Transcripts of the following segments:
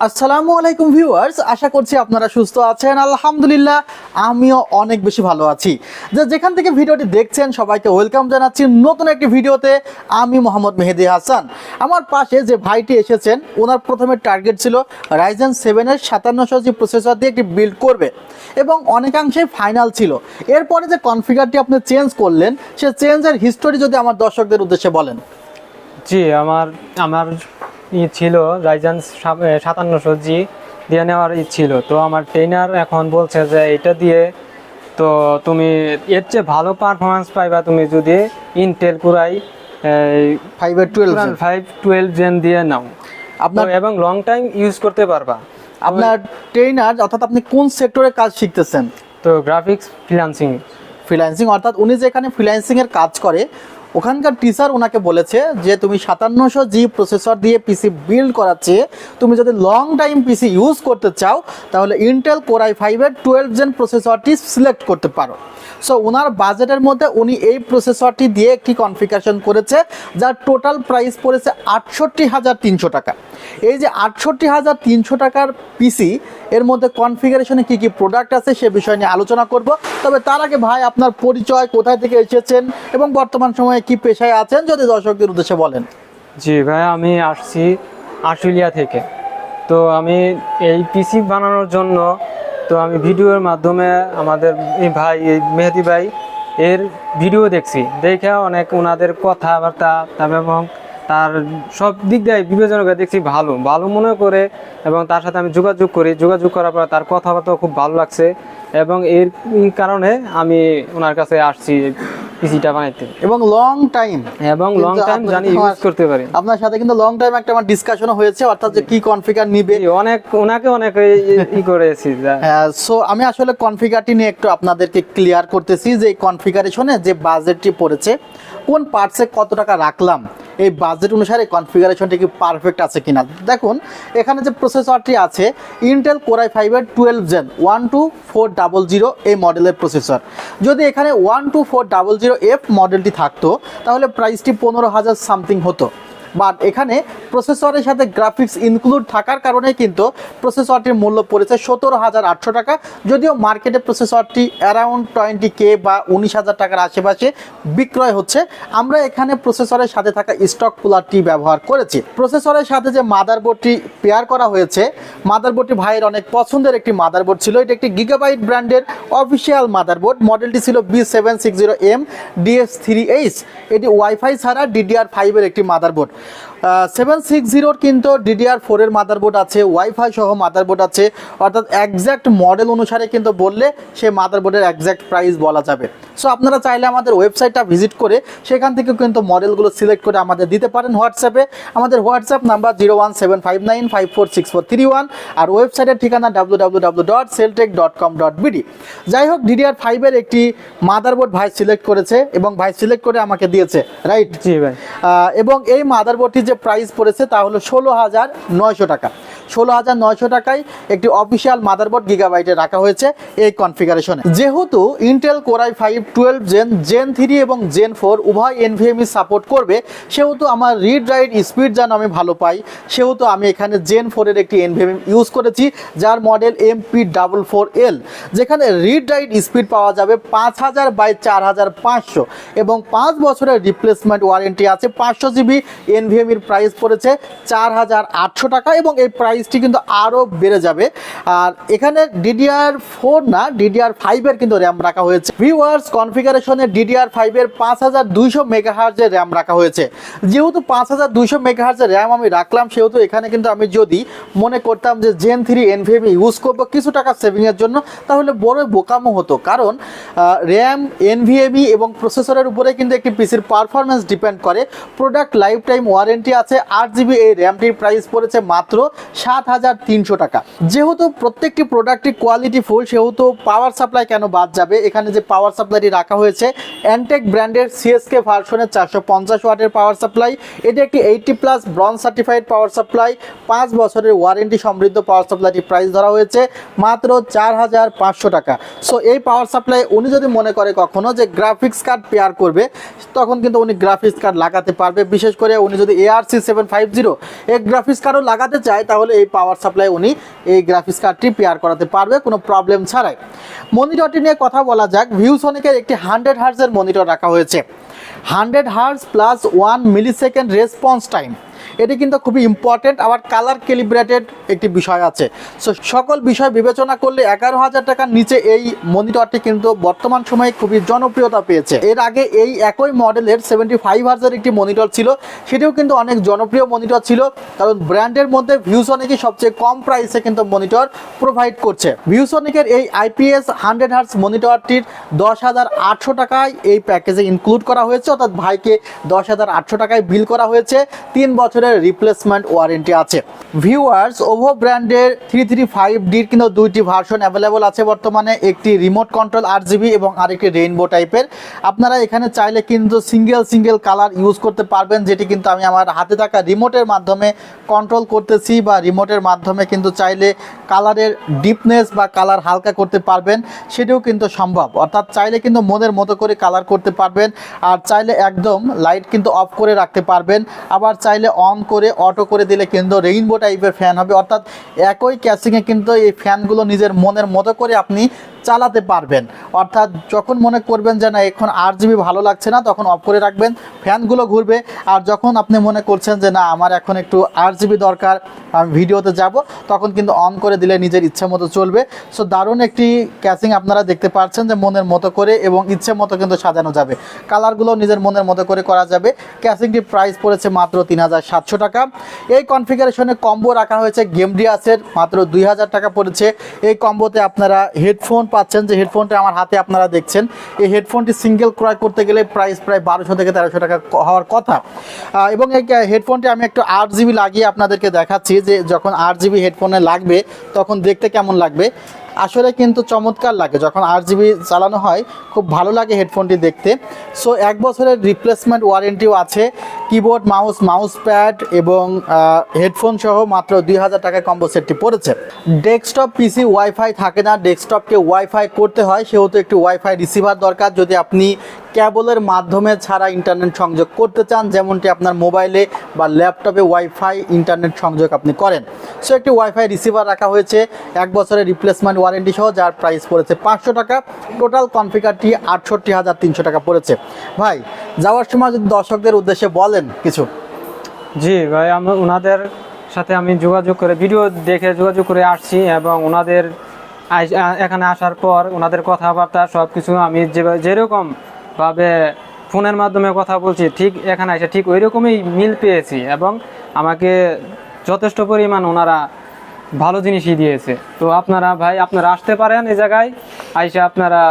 আসসালামু আলাইকুম ভিউয়ার্স, আশা করছি আপনারা সুস্থ আছেন। আলহামদুলিল্লাহ আমিও অনেক বেশি ভালো আছি। যেখান থেকে ভিডিওটি দেখছেন সবাইকে ওয়েলকাম জানাচ্ছি নতুন একটি ভিডিওতে। আমি মোহাম্মদ মেহেদি হাসান। আমার পাশে যে ভাইটি এসেছেন, ওনার প্রথমে টার্গেট ছিল রাইজেন 7-এর 5700G প্রসেসর দিয়ে একটি বিল্ড করবে এবং অনেকাংশেই ফাইনাল ছিল। এরপরে যে কনফিগারটি আপনি চেঞ্জ করলেন, সে চেঞ্জের হিস্টোরি যদি আমার দর্শকদের উদ্দেশ্যে বলেন। জি, আমার ছিল রাইজেন 5700G দিয়ে নেওয়ার ছিল। তো আমার ট্রেনার এখন বলছে যে এটা দিয়ে তো তুমি এর চেয়ে ভালো পারফরমেন্স পাইবা তুমি যদি ইন্টেল কোরাই 512 জেন দিয়ে নাও আপনার, এবং লং টাইম ইউজ করতে পারবা। আপনার ট্রেনার অর্থাৎ আপনি কোন সেক্টরে কাজ শিখতেছেন? তো গ্রাফিক্স ফ্রিল্যান্সিং অর্থাৎ উনি যেখানে ফ্রিল্যান্সিংয়ের কাজ করে ওখানকার টিচার ওনাকে বলেছে যে তুমি 5700G প্রসেসর দিয়ে পিসি বিল্ড করার চেয়ে তুমি যদি লং টাইম পিসি ইউজ করতে চাও তাহলে ইন্টেল কোর i5-এর 12 জেন প্রসেসরটি সিলেক্ট করতে পারো। সো ওনার বাজেটের মধ্যে উনি এই প্রসেসরটি দিয়ে একটি কনফিগারেশন করেছে যার টোটাল প্রাইস পড়েছে ৬৮,৩০০ টাকা। এই যে ৬৮,৩০০ টাকার পিসি, এর মধ্যে কনফিগারেশনে কী কী প্রোডাক্ট আছে সে বিষয় নিয়ে আলোচনা করব। তবে তার আগে ভাই, আপনার পরিচয়, কোথায় থেকে এসেছেন এবং বর্তমান সময়ে কি পেশায় আছেন যদি দর্শকদের উদ্দেশ্যে বলেন। জি ভাই, আমি আসছি আশুলিয়া থেকে। তো আমি এই পিসি বানানোর জন্য তো আমি ভিডিওর মাধ্যমে আমাদের এই ভাই, এই মেহেদি ভাই এর ভিডিও দেখে অনেক ওনাদের কথাবার্তা এবং তার সব দিক দিয়ে বিবেচনা করে দেখছি ভালো মনে করে, এবং তার সাথে আমি যোগাযোগ করার পর তার কথাবার্তা খুব ভালো লাগছে এবং এর কারণে আমি ওনার কাছে আসছি পিসিটা বানাইতে এবং লং টাইম জানি ইউজ করতে পারি। আপনার সাথে কিন্তু লং টাইম একটা আমার ডিসকাশনও হয়েছে, অর্থাৎ যে কি কনফিগার নিবে ওনাকে অনেক ই করেছি। সো আমি আসলে কনফিগারটি নিয়ে একটু আপনাদেরকে ক্লিয়ার করতেছি যে এই কনফিগারেশনে যে বাজেটটি পড়েছে, কোন পার্টসে কত টাকা রাখলাম, এই বাজেট অনুসারে কনফিগারেশনটি কি পারফেক্ট আছে কিনা। দেখুন, এখানে যে প্রসেসরটি আছে ইন্টেল কোর i5-এর 12 জেন 12400 এই মডেলের প্রসেসর। যদি এখানে 12400F মডেলটি থাকতো তাহলে প্রাইসটি 15,000 সামথিং হতো। বাট এখানে প্রসেসরের সাথে গ্রাফিক্স ইনক্লুড থাকার কারণে কিন্তু প্রসেসরটির মূল্য পড়েছে 17,800 টাকা। যদিও মার্কেটে প্রসেসরটি অ্যারাউন্ড 20K বা 19,000 টাকার আশেপাশে বিক্রয় হচ্ছে। আমরা এখানে প্রসেসরের সাথে থাকা স্টক কুলারটি ব্যবহার করেছি। প্রসেসরের সাথে যে মাদারবোর্ডটি পেয়ার করা হয়েছে, মাদারবোর্ডটি ভাইয়ের অনেক পছন্দের একটি মাদারবোর্ড ছিল। এটি একটি গিগাবাইট ব্র্যান্ডের অফিসিয়াল মাদারবোর্ড। মডেলটি ছিল B760M DS3H। এটি ওয়াইফাই ছাড়া DDR5-এর একটি মাদারবোর্ড। 760 কিন্তু DDR4 এর মাদারবোর্ড আছে, ওয়াইফাই সহ মাদারবোর্ড আছে, অর্থাৎ একজ্যাক্ট মডেল অনুসারে কিন্তু বললে সে মাদারবোর্ডের একজ্যাক্ট প্রাইস বলা যাবে। সো আপনারা চাইলে আমাদের ওয়েবসাইটটা ভিজিট করে সেখান থেকে কিন্তু মডেলগুলো সিলেক্ট করে আমাদের দিতে পারেন হোয়াটসঅ্যাপে। আমাদের হোয়াটসঅ্যাপ নাম্বার 01759546431 আর ওয়েবসাইটের ঠিকানা www.celltech.com.bd। যাই হোক, DDR5-এর একটি মাদারবোর্ড ভাই সিলেক্ট করেছে এবং ভাই সিলেক্ট করে আমাকে দিয়েছে, রাইট? জি ভাই। এবং এই মাদারবোর্ডটি যে প্রাইস পড়েছে তা হলো 16,900 টাকা। 16,900 টাকায় একটি অফিসিয়াল মাদারবোর্ড গিগাবাইটে রাখা হয়েছে এই কনফিগারেশনে। যেহেতু ইন্টেল কোর i5 12 জেন 3 এবং জেন 4 উভয় NVMe সাপোর্ট করবে, সেহেতু আমার রিড রাইট স্পিড যেন আমি ভালো পাই, সেহেতু আমি এখানে জেন 4-এর একটি NVMe ইউজ করেছি যার মডেল MP44L, যেখানে রিড রাইট স্পিড পাওয়া যাবে 5000 বাই 4500 এবং 5 বছরের রিপ্লেসমেন্ট ওয়ারেন্টি আছে। 500GB NVMe-র প্রাইস পড়েছে 4,800 টাকা এবং এই প্রাইসটি কিন্তু আরও বেড়ে যাবে। আর এখানে DDR4 না, DDR5-এর কিন্তু র্যাম রাখা হয়েছে। ভিউয়ার্স, কনফিগারেশনে DDR5-এর 5200 মেগাহার্জের র্যাম রাখা হয়েছে। যেহেতু 5200 মেগাহার্জের র্যাম আমি রাখলাম, সেহেতু এখানে কিন্তু আমি যদি মনে করতাম যে জেন 3 NVMe ইউজ করবো কিছু টাকা সেভিংয়ের জন্য, তাহলে বড় বোকামো হতো। কারণ র্যাম, NVMe এবং প্রসেসরের উপরে কিন্তু একটি পিসির পারফরমেন্স ডিপেন্ড করে। প্রোডাক্ট লাইফ টাইম ওয়ারেন্টি আছে। 8GB এই র্যামটির প্রাইস পড়েছে মাত্র 7,300 টাকা। যেহেতু প্রত্যেকটি প্রোডাক্টটি কোয়ালিটি ফুল, সেহেতু পাওয়ার সাপ্লাই কেন বাদ যাবে। এখানে যে পাওয়ার সাপ্লাইটি রাখা হয়েছে অ্যান্টেক ব্র্যান্ডের CSK ভার্সনের 450 ওয়াটের পাওয়ার সাপ্লাই। এটি একটি 80+ ব্রঞ্জ সার্টিফাইড পাওয়ার সাপ্লাই। 5 বছরের ওয়ারেন্টি সমৃদ্ধ পাওয়ার সাপ্লাইটি প্রাইস ধরা হয়েছে মাত্র 4,500 টাকা। সো এই পাওয়ার সাপ্লাই উনি যদি মনে করে কখনো যে গ্রাফিক্স কার্ড পেয়ার করবে, তখন কিন্তু উনি গ্রাফিক্স কার্ড লাগাতে পারবে। বিশেষ করে উনি যদি ARC 750 এই গ্রাফিক্স কার্ডও লাগাতে চায় তাহলে এই পাওয়ার সাপ্লাই উনি এই গ্রাফিক্স কার্ডটি পেয়ার করাতে পারবে কোনো প্রবলেম ছাড়াই। মনিটরটি নিয়ে কথা বলা যাক। ভিউসনিকের একটি 100 হার্জের মনিটর রাখা হয়েছে। 100 hertz plus 1 millisecond response time, এটি কিন্তু খুবই ইম্পর্টেন্ট। আবার কালার ক্যালিব্রেটেড একটি বিষয় আছে। সো সকল বিষয় বিবেচনা করলে 11,000 টাকার নিচে এই মনিটরটি কিন্তু বর্তমান সময়ে খুবই জনপ্রিয়তা পেয়েছে। এর আগে এই একই মডেলের 75 হার্জের একটি মনিটর ছিল, সেটিও কিন্তু অনেক জনপ্রিয় মনিটর ছিল, কারণ ব্র্যান্ডের মধ্যে ভিউসনিকই সবচেয়ে কম প্রাইসে কিন্তু মনিটর প্রোভাইড করছে। ভিউসনিকের এই আইপিএস 100 হার্জ মনিটরটির 10,800 টাকায় এই প্যাকেজে ইনক্লুড করা হয়েছে, অর্থাৎ ভাইকে 10,800 টাকায় বিল করা হয়েছে। 3 বছরের রিপ্লেসমেন্ট ওয়ারেন্টি আছে। ভিউয়ার্স, ওভো ব্র্যান্ডের 335Dর কিন্তু দুইটি ভার্সন অ্যাভেলেবল আছে বর্তমানে, একটি রিমোট কন্ট্রোল RGB এবং আরেকটি রেইনবো টাইপের। আপনারা এখানে চাইলে কিন্তু সিঙ্গেল কালার ইউজ করতে পারবেন, যেটি কিন্তু আমি আমার হাতে থাকা রিমোটের মাধ্যমে কন্ট্রোল করতেছি, বা রিমোটের মাধ্যমে কিন্তু চাইলে কালারের ডিপনেস বা কালার হালকা করতে পারবেন, সেটিও কিন্তু সম্ভব। অর্থাৎ চাইলে কিন্তু মনের মতো করে কালার করতে পারবেন, আর চাইলে একদম লাইট কিন্তু অফ করে রাখতে পারবেন, আবার চাইলে অন করে অটো করে দিলে কিন্তু রেইনবো টাইপের ফ্যান হবে। অর্থাৎ একই ক্যাসিংয়ে কিন্তু এই ফ্যানগুলো নিজের মনের মতো করে আপনি চালাতে পারবেন। অর্থাৎ যখন মনে করবেন যে না এখন RGB ভালো লাগছে না, তখন অফ করে রাখবেন, ফ্যানগুলো ঘুরবে। আর যখন আপনি মনে করছেন যে না আমার এখন একটু RGB দরকার, আমি ভিডিওতে যাব, তখন কিন্তু অন করে দিলে নিজের ইচ্ছে মতো চলবে। সো দারুণ একটি ক্যাসিং আপনারা দেখতে পাচ্ছেন, যে মনের মতো করে এবং ইচ্ছে মতো কিন্তু সাজানো যাবে, কালারগুলো নিজের মনের মতো করে করা যাবে। ক্যাসিংটির প্রাইস পড়েছে মাত্র 3,700 টাকা। এই কনফিগারেশনে কম্বো রাখা হয়েছে গেমডিয়াসের, মাত্র 2,000 টাকা পড়েছে। এই কম্বোতে আপনারা হেডফোন পাচ্ছেন, যে হেডফোনটা আমার হাতে আপনারা দেখছেন। এই হেডফোনটি সিঙ্গেল ক্রয় করতে গেলে প্রাইস প্রায় 1200 থেকে 1300 টাকা হওয়ার কথা। এবং এই হেডফোনটি আমি একটু RGB লাগিয়ে আপনাদেরকে দেখাচ্ছি, যে যখন RGB হেডফোনে লাগবে তখন দেখতে কেমন লাগবে। আসলে কিন্তু চমৎকার লাগে, যখন RGB চালানো হয় খুব ভালো লাগে হেডফোনটি দেখতে। সো 1 বছরের রিপ্লেসমেন্ট ওয়ারেন্টিও আছে। কিবোর্ড, মাউস প্যাড এবং হেডফোন সহ মাত্র 2,000 টাকায় কম্বো সেটটি পড়েছে। ডেস্কটপ পিসি ওয়াইফাই থাকে না, ডেস্কটপকে ওয়াইফাই করতে হয়, সেহেতু একটি ওয়াইফাই রিসিভার দরকার যদি আপনি কেবলের মাধ্যমে ছাড়া ইন্টারনেট সংযোগ করতে চান, যেমনটি আপনার মোবাইলে বা ল্যাপটপে ওয়াইফাই ইন্টারনেট সংযোগ আপনি করেন। সো একটি ওয়াইফাই রিসিভার রাখা হয়েছে 1 বছরের রিপ্লেসমেন্ট ওয়ারেন্টি সহ, যার প্রাইস পড়েছে 500 টাকা। টোটাল কনফিগারটি 68,300 টাকা পড়েছে। ভাই, যাওয়ার সময় যদি দর্শকদের উদ্দেশ্যে বলেন কিছু। জি ভাই, ওনাদের সাথে আমি যোগাযোগ করে ভিডিও দেখে যোগাযোগ করে আসছি, এবং ওনাদের এখানে আসার পর ওনাদের কথাবার্তা সব কিছু আমি যেরকমভাবে ফোনের মাধ্যমে কথা বলছি, ঠিক এখানে এসে ঠিক ওই রকমই মিল পেয়েছি, এবং আমাকে যথেষ্ট পরিমাণ ওনারা ভালো জিনিসই দিয়েছে। তো আপনারা আসতে পারেন এই জায়গায়, আইসা আপনারা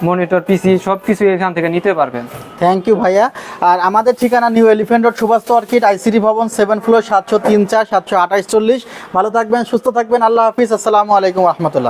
মনিটর, পিসি সব কিছু এখান থেকে নিতে পারবেন। থ্যাংক ইউ ভাইয়া। আর আমাদের ঠিকানা New Elephant Road, Subhash Orchid, ICT ভবন, 7 ফ্লোর, 703 4 728 40। ভালো থাকবেন, সুস্থ থাকবেন, আল্লাহ হাফিজ, আসসালামু আলাইকুম রহমতুল্লাহ।